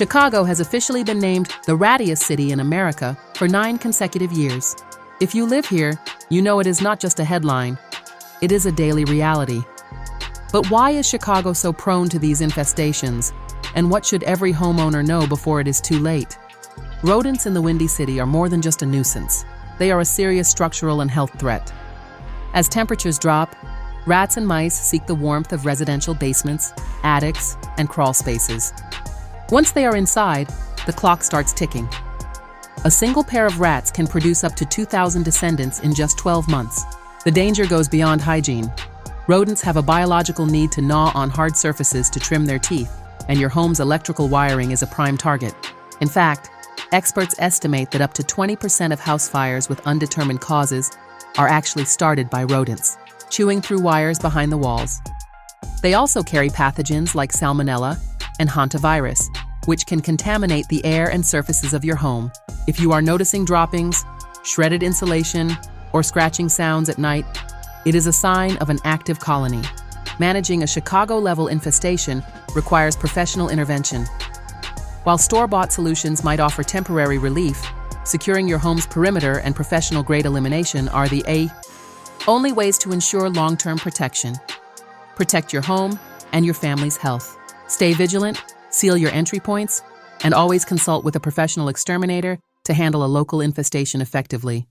Chicago has officially been named the Rattiest City in America for 9 consecutive years. If you live here, you know it is not just a headline, it is a daily reality. But why is Chicago so prone to these infestations? And what should every homeowner know before it is too late? Rodents in the Windy City are more than just a nuisance. They are a serious structural and health threat. As temperatures drop, rats and mice seek the warmth of residential basements, attics, and crawl spaces. Once they are inside, the clock starts ticking. A single pair of rats can produce up to 2,000 descendants in just 12 months. The danger goes beyond hygiene. Rodents have a biological need to gnaw on hard surfaces to trim their teeth, and your home's electrical wiring is a prime target. In fact, experts estimate that up to 20% of house fires with undetermined causes are actually started by rodents, chewing through wires behind the walls. They also carry pathogens like Salmonella and Hantavirus, which can contaminate the air and surfaces of your home. If you are noticing droppings, shredded insulation, or scratching sounds at night, it is a sign of an active colony. Managing a Chicago-level infestation requires professional intervention. While store-bought solutions might offer temporary relief, securing your home's perimeter and professional-grade elimination are the only ways to ensure long-term protection. Protect your home and your family's health. Stay vigilant, seal your entry points, and always consult with a professional exterminator to handle a local infestation effectively.